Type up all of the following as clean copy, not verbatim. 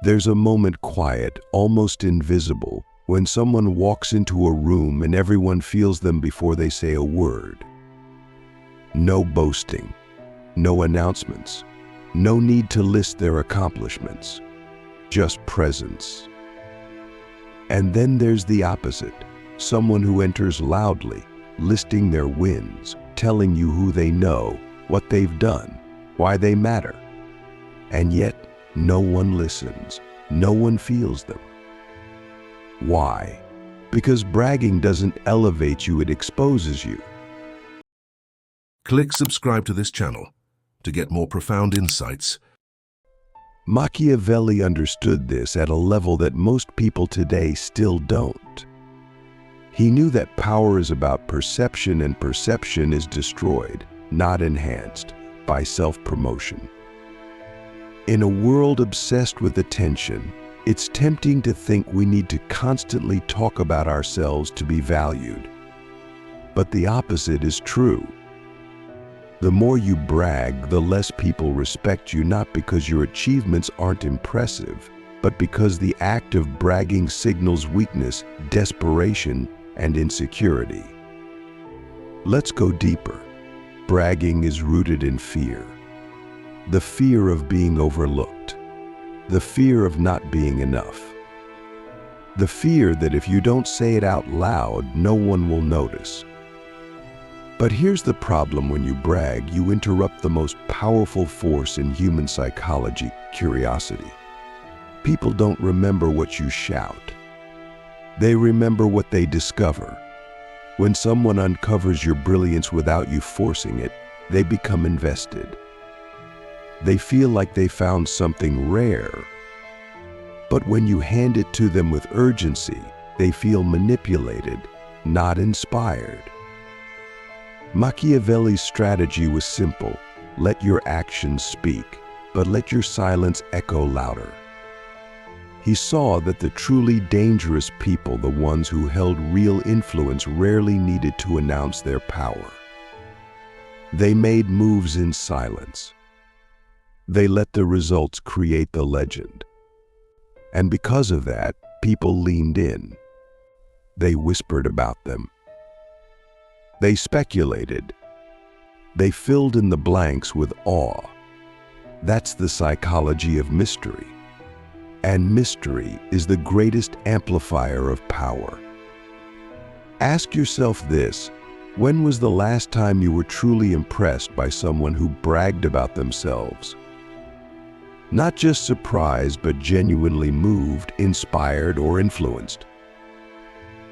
There's a moment quiet, almost invisible, when someone walks into a room and everyone feels them before they say a word. No boasting, no announcements, no need to list their accomplishments, just presence. And then there's the opposite, someone who enters loudly, listing their wins, telling you who they know, what they've done, why they matter. And yet, no one listens, no one feels them. Why? Because bragging doesn't elevate you, it exposes you. Click subscribe to this channel to get more profound insights. Machiavelli understood this at a level that most people today still don't. He knew that power is about perception, and perception is destroyed, not enhanced, by self-promotion. In a world obsessed with attention, it's tempting to think we need to constantly talk about ourselves to be valued. But the opposite is true. The more you brag, the less people respect you, not because your achievements aren't impressive, but because the act of bragging signals weakness, desperation, and insecurity. Let's go deeper. Bragging is rooted in fear. The fear of being overlooked. The fear of not being enough. The fear that if you don't say it out loud, no one will notice. But here's the problem: when you brag, you interrupt the most powerful force in human psychology, curiosity. People don't remember what you shout. They remember what they discover. When someone uncovers your brilliance without you forcing it, they become invested. They feel like they found something rare. But when you hand it to them with urgency, they feel manipulated, not inspired. Machiavelli's strategy was simple: let your actions speak, but let your silence echo louder. He saw that the truly dangerous people, the ones who held real influence, rarely needed to announce their power. They made moves in silence. They let the results create the legend. And because of that, people leaned in. They whispered about them. They speculated. They filled in the blanks with awe. That's the psychology of mystery. And mystery is the greatest amplifier of power. Ask yourself this: when was the last time you were truly impressed by someone who bragged about themselves? Not just surprised, but genuinely moved, inspired, or influenced?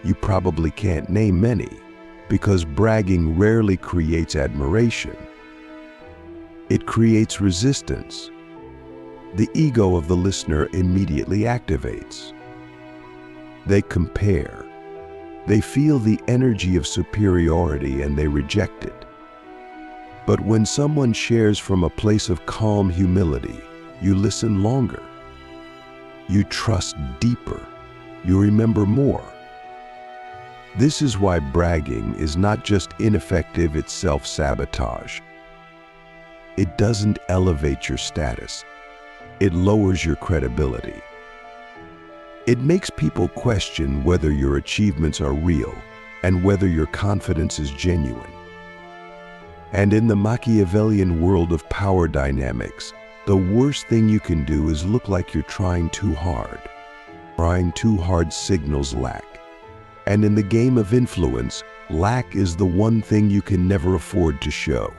You probably can't name many, because bragging rarely creates admiration. It creates resistance. The ego of the listener immediately activates. They compare. They feel the energy of superiority and they reject it. But when someone shares from a place of calm humility, you listen longer. You trust deeper. You remember more. This is why bragging is not just ineffective, it's self-sabotage. It doesn't elevate your status. It lowers your credibility. It makes people question whether your achievements are real and whether your confidence is genuine. And in the Machiavellian world of power dynamics, the worst thing you can do is look like you're trying too hard. Trying too hard signals lack. And in the game of influence, lack is the one thing you can never afford to show.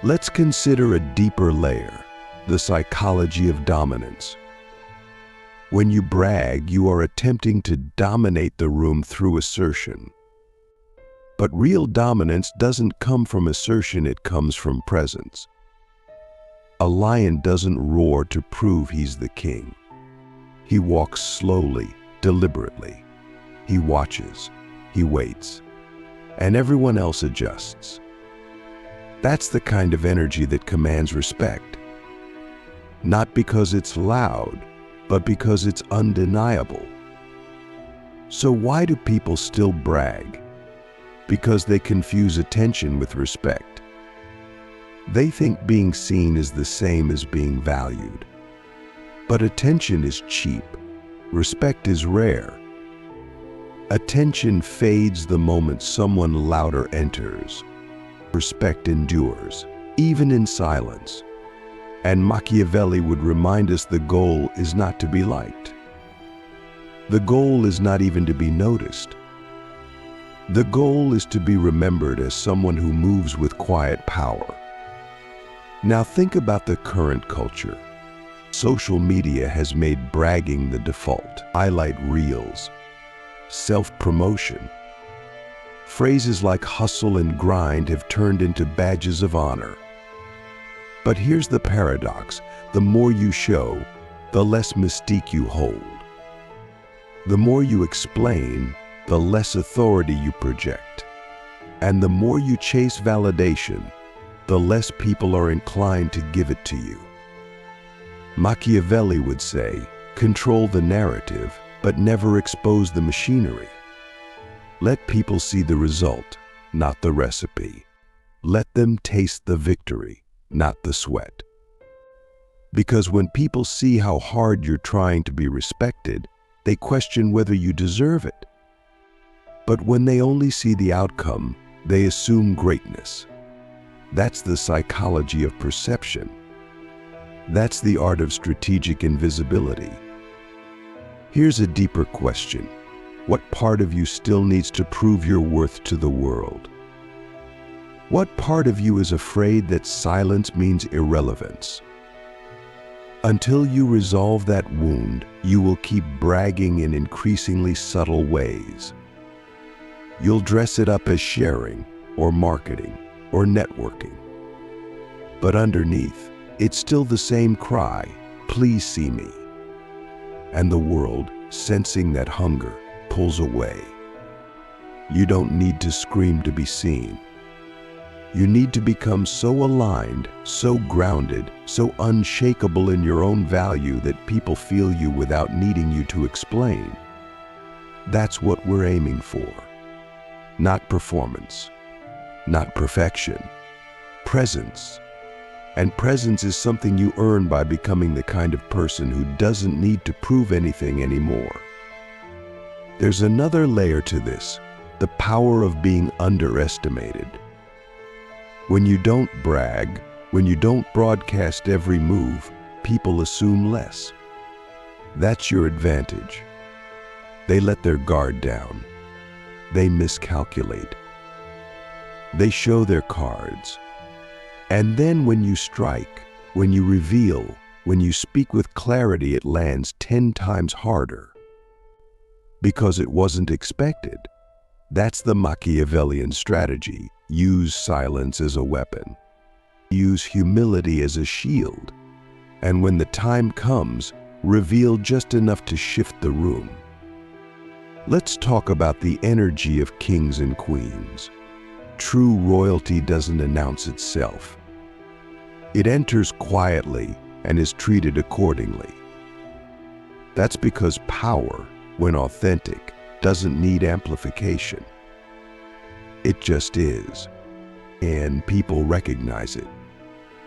Let's consider a deeper layer: the psychology of dominance. When you brag, you are attempting to dominate the room through assertion. But real dominance doesn't come from assertion, it comes from presence. A lion doesn't roar to prove he's the king. He walks slowly, deliberately. He watches, he waits, and everyone else adjusts. That's the kind of energy that commands respect. Not because it's loud, but because it's undeniable. So why do people still brag? Because they confuse attention with respect. They think being seen is the same as being valued. But attention is cheap. Respect is rare. Attention fades the moment someone louder enters. Respect endures, even in silence. And Machiavelli would remind us the goal is not to be liked. The goal is not even to be noticed. The goal is to be remembered as someone who moves with quiet power. Now think about the current culture. Social media has made bragging the default. Highlight reels, self-promotion. Phrases like hustle and grind have turned into badges of honor. But here's the paradox. The more you show, the less mystique you hold. The more you explain, the less authority you project. And the more you chase validation, the less people are inclined to give it to you. Machiavelli would say, control the narrative, but never expose the machinery. Let people see the result, not the recipe. Let them taste the victory, not the sweat. Because when people see how hard you're trying to be respected, they question whether you deserve it. But when they only see the outcome, they assume greatness. That's the psychology of perception. That's the art of strategic invisibility. Here's a deeper question. What part of you still needs to prove your worth to the world? What part of you is afraid that silence means irrelevance? Until you resolve that wound, you will keep bragging in increasingly subtle ways. You'll dress it up as sharing, or marketing, or networking. But underneath, it's still the same cry, please see me. And the world, sensing that hunger, pulls away. You don't need to scream to be seen. You need to become so aligned, so grounded, so unshakable in your own value that people feel you without needing you to explain. That's what we're aiming for. Not performance, not perfection, presence. And presence is something you earn by becoming the kind of person who doesn't need to prove anything anymore. There's another layer to this, the power of being underestimated. When you don't brag, when you don't broadcast every move, people assume less. That's your advantage. They let their guard down. They miscalculate. They show their cards. And then when you strike, when you reveal, when you speak with clarity, it lands 10 times harder. Because it wasn't expected. That's the Machiavellian strategy. Use silence as a weapon. Use humility as a shield. And when the time comes, reveal just enough to shift the room. Let's talk about the energy of kings and queens. True royalty doesn't announce itself. It enters quietly and is treated accordingly. That's because power, when authentic, doesn't need amplification. It just is, and people recognize it.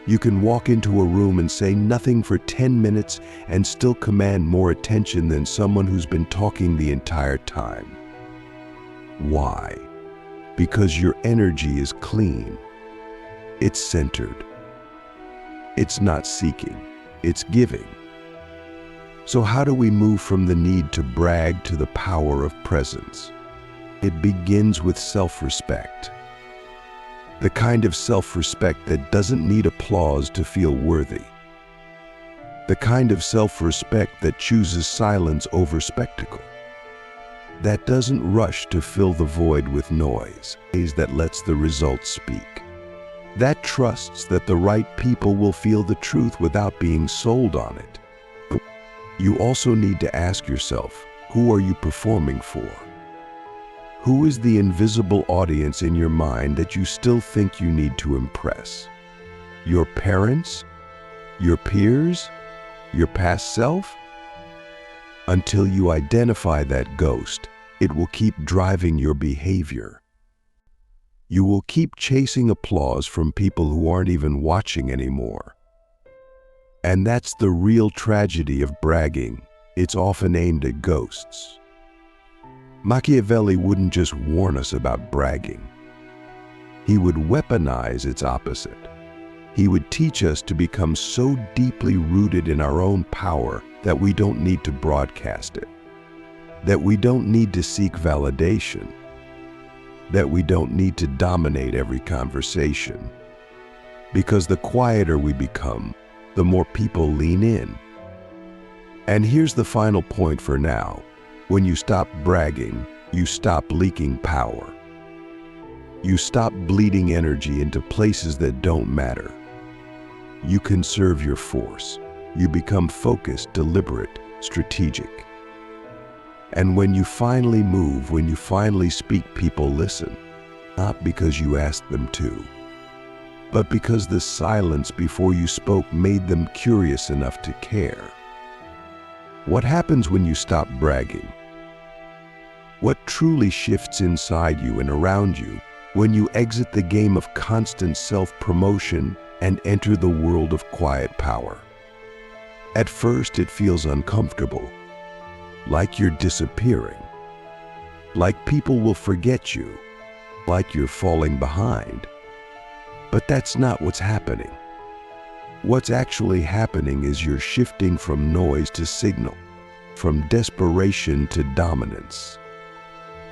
You can walk into a room and say nothing for 10 minutes and still command more attention than someone who's been talking the entire time. Why? Because your energy is clean. It's centered. It's not seeking, it's giving. So how do we move from the need to brag to the power of presence? It begins with self-respect. The kind of self-respect that doesn't need applause to feel worthy. The kind of self-respect that chooses silence over spectacle. That doesn't rush to fill the void with noise, that lets the results speak. That trusts that the right people will feel the truth without being sold on it. You also need to ask yourself, who are you performing for? Who is the invisible audience in your mind that you still think you need to impress? Your parents? Your peers? Your past self? Until you identify that ghost, it will keep driving your behavior. You will keep chasing applause from people who aren't even watching anymore. And that's the real tragedy of bragging. It's often aimed at ghosts. Machiavelli wouldn't just warn us about bragging. He would weaponize its opposite. He would teach us to become so deeply rooted in our own power that we don't need to broadcast it, that we don't need to seek validation, that we don't need to dominate every conversation. Because the quieter we become, the more people lean in. And here's the final point for now. When you stop bragging, you stop leaking power. You stop bleeding energy into places that don't matter. You conserve your force. You become focused, deliberate, strategic. And when you finally move, when you finally speak, people listen, not because you asked them to, but because the silence before you spoke made them curious enough to care. What happens when you stop bragging? What truly shifts inside you and around you when you exit the game of constant self-promotion and enter the world of quiet power? At first, it feels uncomfortable, like you're disappearing, like people will forget you, like you're falling behind. But that's not what's happening. What's actually happening is you're shifting from noise to signal, from desperation to dominance,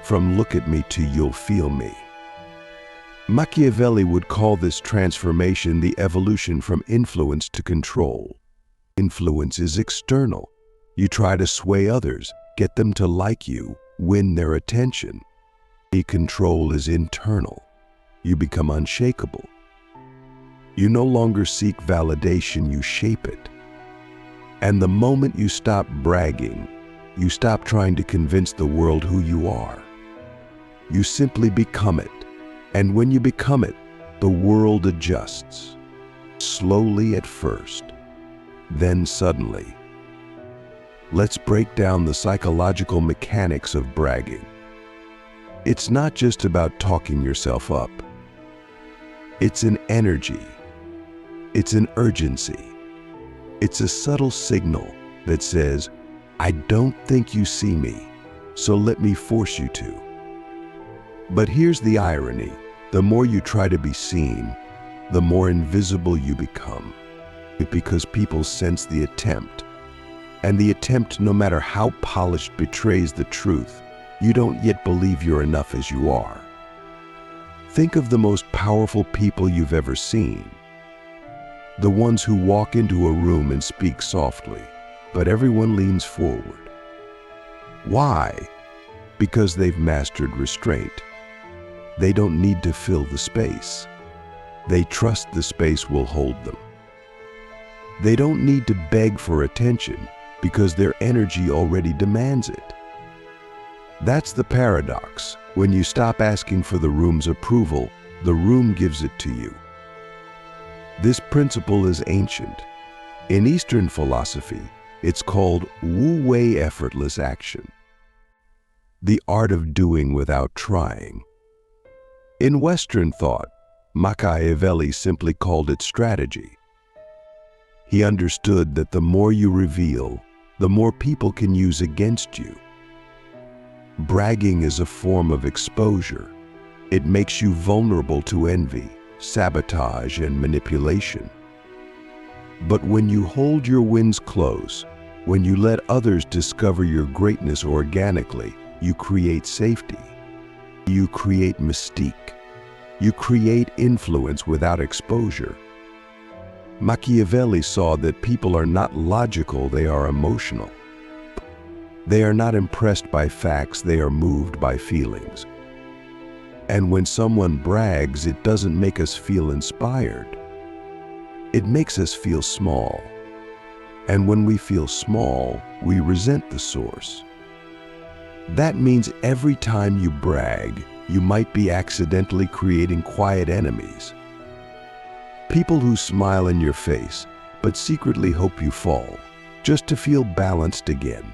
from look at me to you'll feel me. Machiavelli would call this transformation the evolution from influence to control. Influence is external. You try to sway others, get them to like you, win their attention. Control is internal. You become unshakable. You no longer seek validation, you shape it. And the moment you stop bragging, you stop trying to convince the world who you are. You simply become it. And when you become it, the world adjusts. Slowly at first, then suddenly. Let's break down the psychological mechanics of bragging. It's not just about talking yourself up. It's an energy. It's an urgency. It's a subtle signal that says, I don't think you see me, so let me force you to. But here's the irony. The more you try to be seen, the more invisible you become. Because people sense the attempt. And the attempt, no matter how polished, betrays the truth. You don't yet believe you're enough as you are. Think of the most powerful people you've ever seen. The ones who walk into a room and speak softly, but everyone leans forward. Why? Because they've mastered restraint. They don't need to fill the space. They trust the space will hold them. They don't need to beg for attention because their energy already demands it. That's the paradox. When you stop asking for the room's approval, the room gives it to you. This principle is ancient. In Eastern philosophy, it's called wu-wei, effortless action. The art of doing without trying. In Western thought, Machiavelli simply called it strategy. He understood that the more you reveal, the more people can use against you. Bragging is a form of exposure. It makes you vulnerable to envy, sabotage, and manipulation. But when you hold your wins close, when you let others discover your greatness organically, you create safety. You create mystique. You create influence without exposure. Machiavelli saw that people are not logical, they are emotional. They are not impressed by facts, they are moved by feelings. And when someone brags, it doesn't make us feel inspired. It makes us feel small. And when we feel small, we resent the source. That means every time you brag, you might be accidentally creating quiet enemies. People who smile in your face, but secretly hope you fall, just to feel balanced again.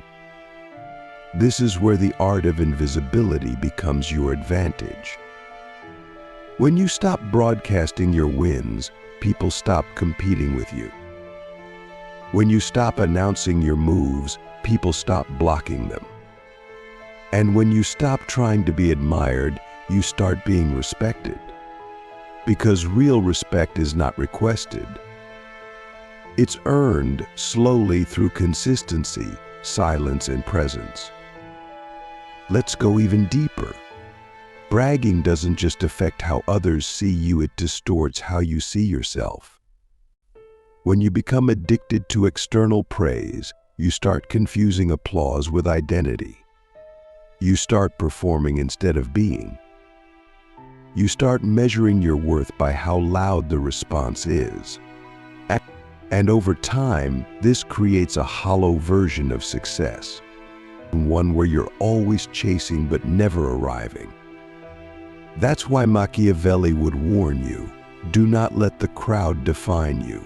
This is where the art of invisibility becomes your advantage. When you stop broadcasting your wins, people stop competing with you. When you stop announcing your moves, people stop blocking them. And when you stop trying to be admired, you start being respected. Because real respect is not requested. It's earned slowly through consistency, silence, and presence. Let's go even deeper. Bragging doesn't just affect how others see you, it distorts how you see yourself. When you become addicted to external praise, you start confusing applause with identity. You start performing instead of being. You start measuring your worth by how loud the response is. And over time, this creates a hollow version of success. One where you're always chasing but never arriving. That's why Machiavelli would warn you, do not let the crowd define you.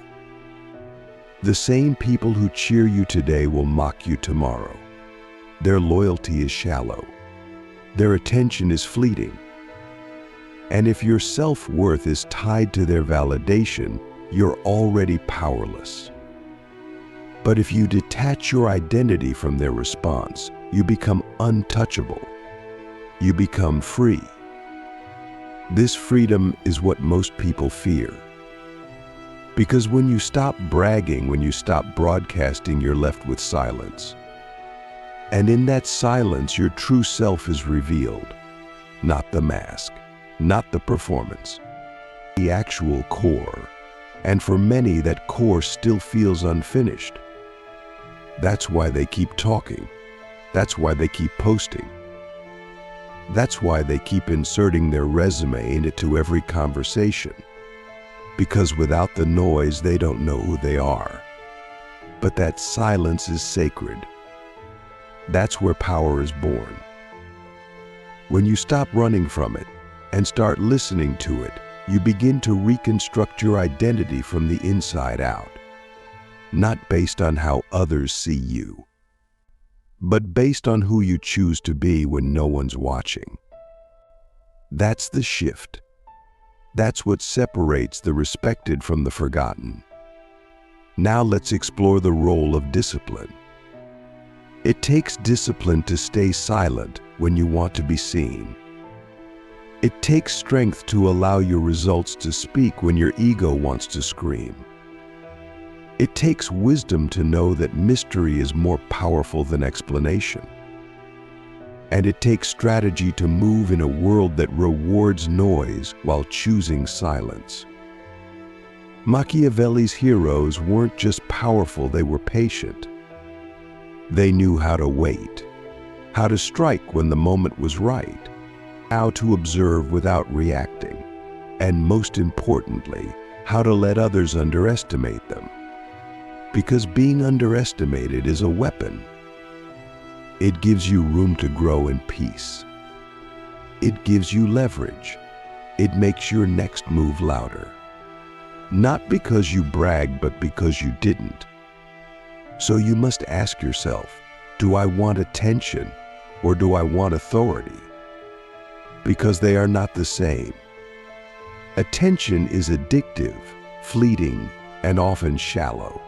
The same people who cheer you today will mock you tomorrow. Their loyalty is shallow. Their attention is fleeting. And if your self-worth is tied to their validation, you're already powerless. But if you detach your identity from their response, you become untouchable. You become free. This freedom is what most people fear. Because when you stop bragging, when you stop broadcasting, you're left with silence. And in that silence, your true self is revealed. Not the mask, not the performance, the actual core. And for many, that core still feels unfinished. That's why they keep talking. That's why they keep posting. That's why they keep inserting their resume into every conversation. Because without the noise, they don't know who they are. But that silence is sacred. That's where power is born. When you stop running from it and start listening to it, you begin to reconstruct your identity from the inside out. Not based on how others see you, but based on who you choose to be when no one's watching. That's the shift. That's what separates the respected from the forgotten. Now let's explore the role of discipline. It takes discipline to stay silent when you want to be seen. It takes strength to allow your results to speak when your ego wants to scream. It takes wisdom to know that mystery is more powerful than explanation. And it takes strategy to move in a world that rewards noise while choosing silence. Machiavelli's heroes weren't just powerful, they were patient. They knew how to wait, how to strike when the moment was right, how to observe without reacting, and most importantly, how to let others underestimate them. Because being underestimated is a weapon. It gives you room to grow in peace. It gives you leverage. It makes your next move louder. Not because you bragged, but because you didn't. So you must ask yourself, do I want attention or do I want authority? Because they are not the same. Attention is addictive, fleeting, and often shallow.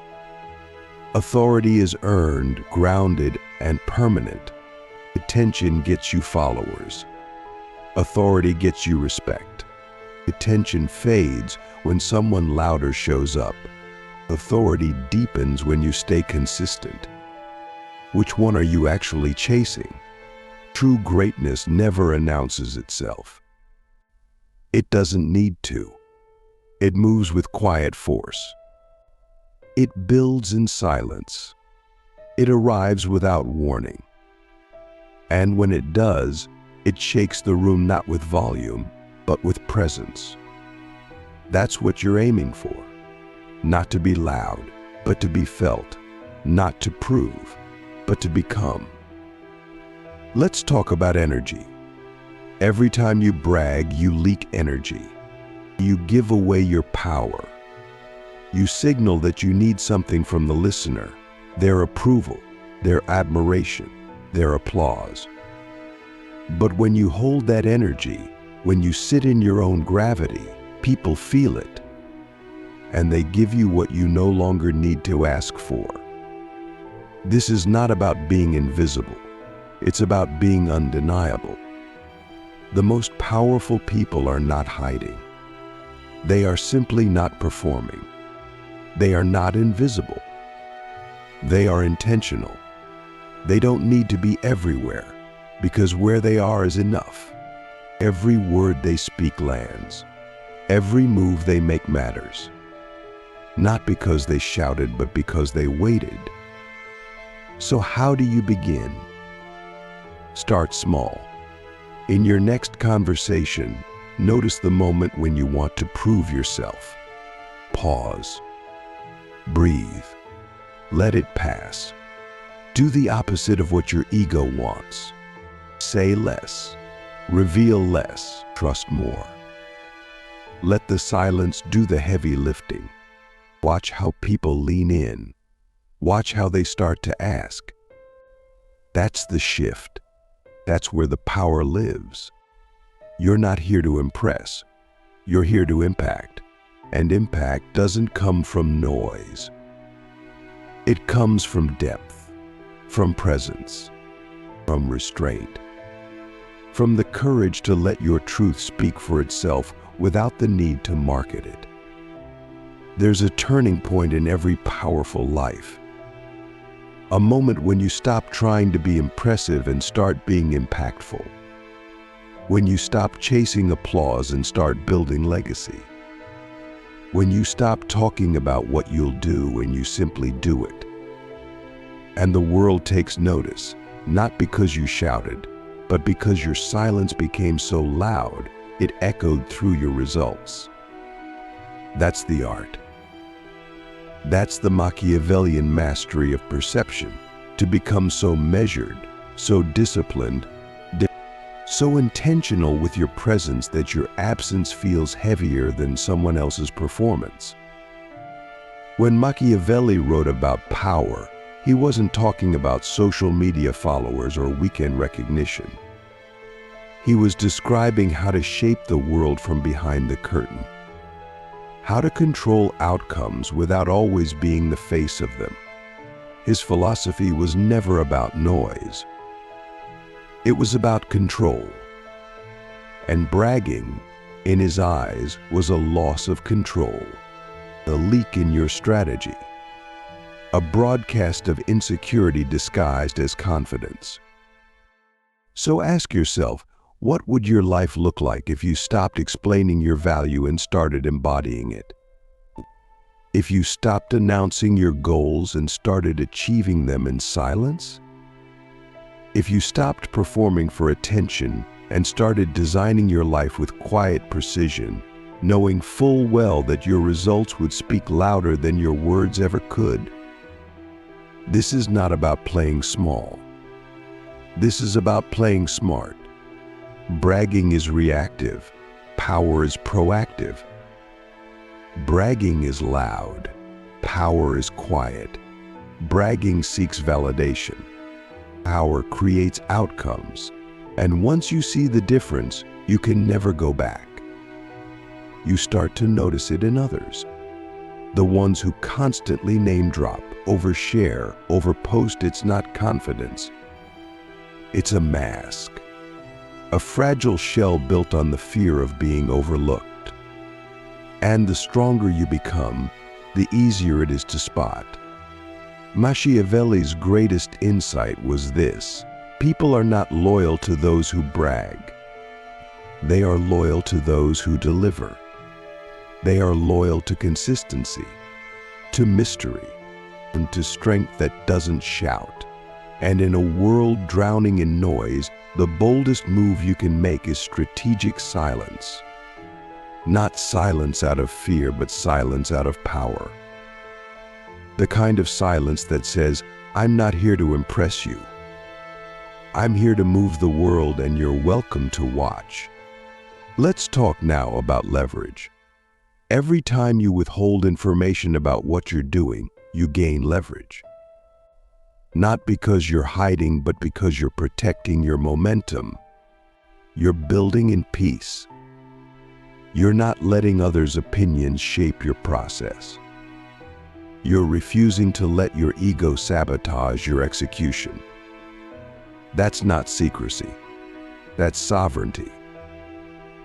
Authority is earned, grounded, and permanent. Attention gets you followers. Authority gets you respect. Attention fades when someone louder shows up. Authority deepens when you stay consistent. Which one are you actually chasing? True greatness never announces itself. It doesn't need to. It moves with quiet force. It builds in silence. It arrives without warning. And when it does, it shakes the room not with volume, but with presence. That's what you're aiming for. Not to be loud, but to be felt. Not to prove, but to become. Let's talk about energy. Every time you brag, you leak energy. You give away your power. You signal that you need something from the listener, their approval, their admiration, their applause. But when you hold that energy, when you sit in your own gravity, people feel it. and they give you what you no longer need to ask for. This is not about being invisible. It's about being undeniable. The most powerful people are not hiding. They are simply not performing. They are not invisible. They are intentional. They don't need to be everywhere, because where they are is enough. Every word they speak lands. Every move they make matters. Not because they shouted, but because they waited. So how do you begin? Start small. In your next conversation, notice the moment when you want to prove yourself. Pause. Breathe. Let it pass. Do the opposite of what your ego wants. Say less. Reveal less. Trust more. Let the silence do the heavy lifting. Watch how people lean in. Watch how they start to ask. That's the shift. That's where the power lives. You're not here to impress. You're here to impact. And impact doesn't come from noise. It comes from depth, from presence, from restraint, from the courage to let your truth speak for itself without the need to market it. There's a turning point in every powerful life. A moment when you stop trying to be impressive and start being impactful. When you stop chasing applause and start building legacy. When you stop talking about what you'll do and you simply do it. And the world takes notice, not because you shouted, but because your silence became so loud, it echoed through your results. That's the art. That's the Machiavellian mastery of perception, to become so measured, so disciplined, so intentional with your presence that your absence feels heavier than someone else's performance. When Machiavelli wrote about power, he wasn't talking about social media followers or weekend recognition. He was describing how to shape the world from behind the curtain. How to control outcomes without always being the face of them. His philosophy was never about noise. It was about control. And bragging, in his eyes, was a loss of control, a leak in your strategy, a broadcast of insecurity disguised as confidence. So ask yourself, what would your life look like if you stopped explaining your value and started embodying it? If you stopped announcing your goals and started achieving them in silence? If you stopped performing for attention and started designing your life with quiet precision, knowing full well that your results would speak louder than your words ever could? This is not about playing small. This is about playing smart. Bragging is reactive. Power is proactive. Bragging is loud. Power is quiet. Bragging seeks validation. Power creates outcomes. And once you see the difference, you can never go back. You start to notice it in others. The ones who constantly name drop, overshare, overpost. It's not confidence. It's a mask. A fragile shell built on the fear of being overlooked. And the stronger you become, the easier it is to spot. Machiavelli's greatest insight was this: people are not loyal to those who brag. They are loyal to those who deliver. They are loyal to consistency, to mystery, and to strength that doesn't shout. And in a world drowning in noise, the boldest move you can make is strategic silence. Not silence out of fear, but silence out of power. The kind of silence that says, I'm not here to impress you. I'm here to move the world, and you're welcome to watch. Let's talk now about leverage. Every time you withhold information about what you're doing, you gain leverage. Not because you're hiding, but because you're protecting your momentum. You're building in peace. You're not letting others' opinions shape your process. You're refusing to let your ego sabotage your execution. That's not secrecy. That's sovereignty.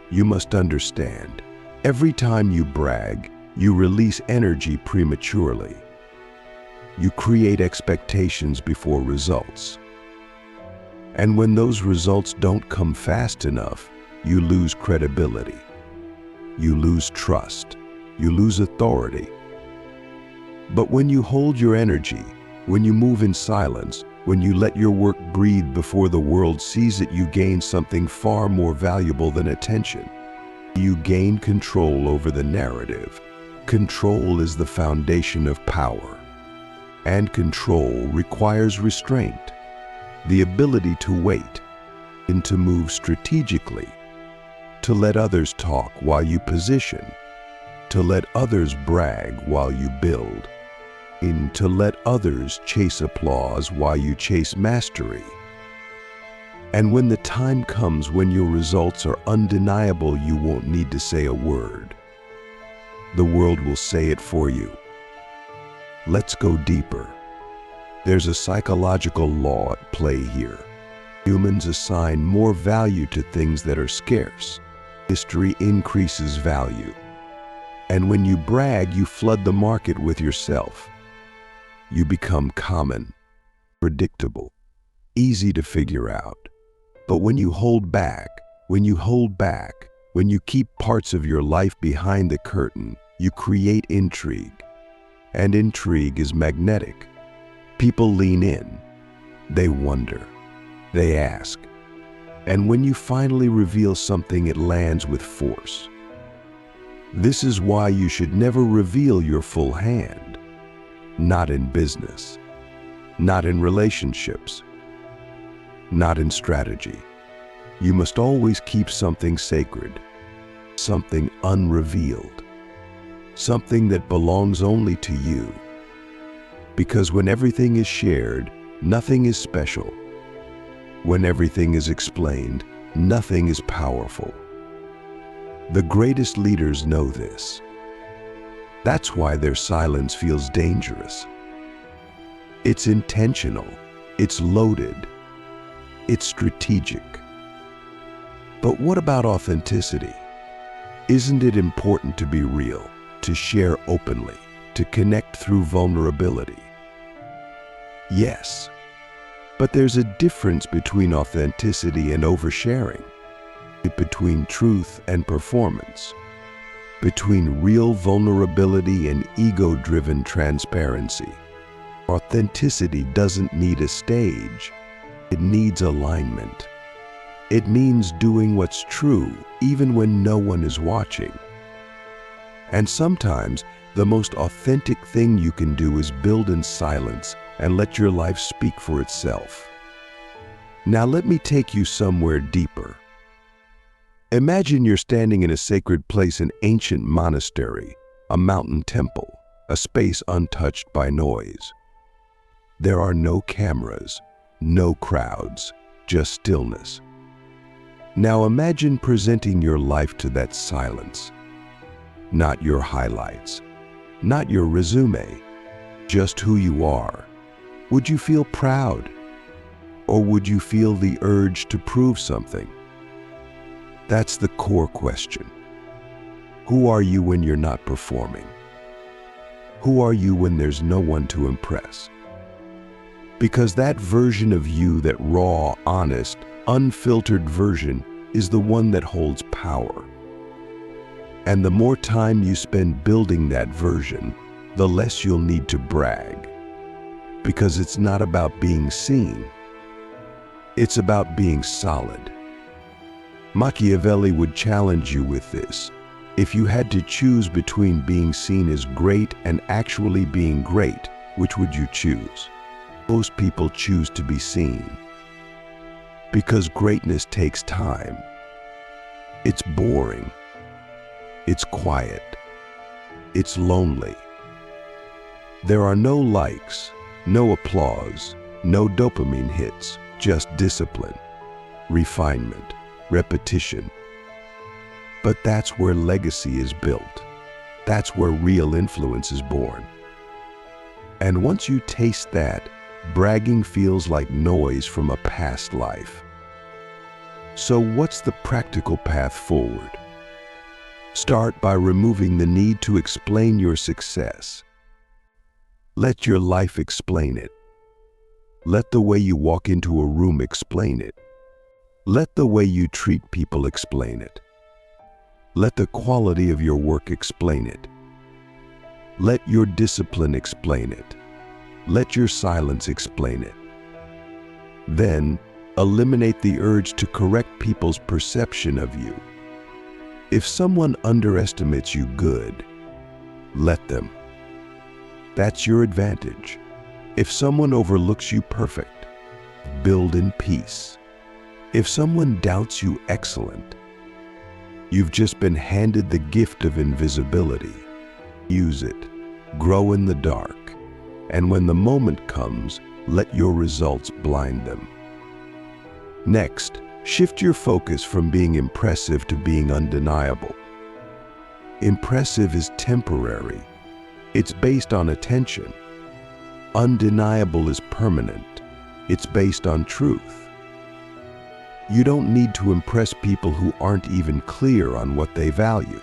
You must understand, every time you brag, you release energy prematurely. You create expectations before results. And when those results don't come fast enough, you lose credibility. You lose trust. You lose authority. But when you hold your energy, when you move in silence, when you let your work breathe before the world sees it, you gain something far more valuable than attention. You gain control over the narrative. Control is the foundation of power. And control requires restraint, the ability to wait and to move strategically, to let others talk while you position, to let others brag while you build, and to let others chase applause while you chase mastery. And when the time comes when your results are undeniable, you won't need to say a word. The world will say it for you. Let's go deeper. There's a psychological law at play here. Humans assign more value to things that are scarce. History increases value. And when you brag, you flood the market with yourself. You become common, predictable, easy to figure out. But when you hold back, when you keep parts of your life behind the curtain, you create intrigue. And intrigue is magnetic. People lean in. They wonder. They ask. And when you finally reveal something, it lands with force. This is why you should never reveal your full hand. Not in business. Not in relationships. Not in strategy. You must always keep something sacred, something unrevealed, something that belongs only to you. Because when everything is shared, nothing is special. When everything is explained, nothing is powerful. The greatest leaders know this. That's why their silence feels dangerous. It's intentional, it's loaded, it's strategic. But what about authenticity? Isn't it important to be real, to share openly, to connect through vulnerability? Yes, but there's a difference between authenticity and oversharing, between truth and performance, between real vulnerability and ego-driven transparency. Authenticity doesn't need a stage. It needs alignment. It means doing what's true even when no one is watching. And sometimes the most authentic thing you can do is build in silence and let your life speak for itself. Now let me take you somewhere deeper. Imagine you're standing in a sacred place, an ancient monastery, a mountain temple, a space untouched by noise. There are no cameras, no crowds, just stillness. Now imagine presenting your life to that silence. Not your highlights, not your resume, just who you are. Would you feel proud? Or would you feel the urge to prove something? That's the core question. Who are you when you're not performing? Who are you when there's no one to impress? Because that version of you, that raw, honest, unfiltered version, is the one that holds power. And the more time you spend building that version, the less you'll need to brag. Because it's not about being seen. It's about being solid. Machiavelli would challenge you with this. If you had to choose between being seen as great and actually being great, which would you choose? Most people choose to be seen. Because greatness takes time. It's boring. It's quiet. It's lonely. There are no likes, no applause, no dopamine hits, just discipline, refinement, repetition. But that's where legacy is built. That's where real influence is born. And once you taste that, bragging feels like noise from a past life. So what's the practical path forward? Start by removing the need to explain your success. Let your life explain it. Let the way you walk into a room explain it. Let the way you treat people explain it. Let the quality of your work explain it. Let your discipline explain it. Let your silence explain it. Then, eliminate the urge to correct people's perception of you. If someone underestimates you, good. Let them. That's your advantage. If someone overlooks you, perfect. Build in peace. If someone doubts you, excellent. You've just been handed the gift of invisibility. Use it. Grow in the dark. And when the moment comes, let your results blind them. Next, shift your focus from being impressive to being undeniable. Impressive is temporary. It's based on attention. Undeniable is permanent. It's based on truth. You don't need to impress people who aren't even clear on what they value.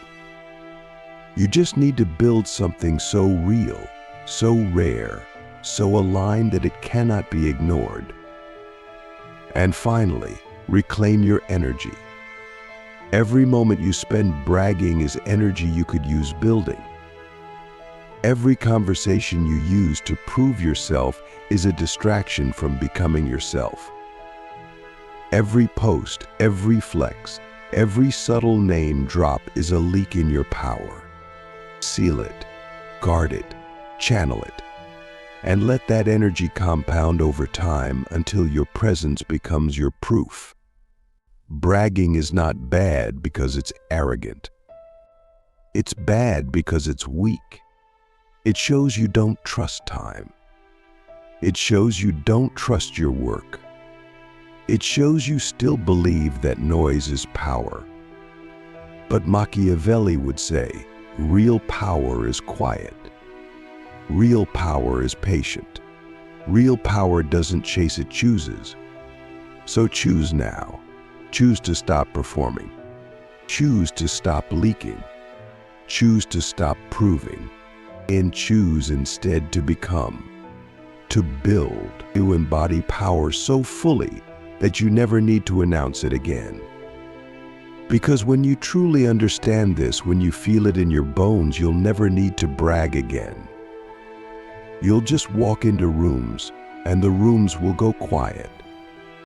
You just need to build something so real, so rare, so aligned that it cannot be ignored. And finally, reclaim your energy. Every moment you spend bragging is energy you could use building. Every conversation you use to prove yourself is a distraction from becoming yourself. Every post, every flex, every subtle name drop is a leak in your power. Seal it, guard it, channel it, and let that energy compound over time until your presence becomes your proof. Bragging is not bad because it's arrogant. It's bad because it's weak. It shows you don't trust time. It shows you don't trust your work. It shows you still believe that noise is power. But Machiavelli would say, real power is quiet. Real power is patient. Real power doesn't chase, it chooses. So choose now. Choose to stop performing. Choose to stop leaking. Choose to stop proving. And choose instead to become. To build. You embody power so fully that you never need to announce it again. Because when you truly understand this, when you feel it in your bones, you'll never need to brag again. You'll just walk into rooms, and the rooms will go quiet.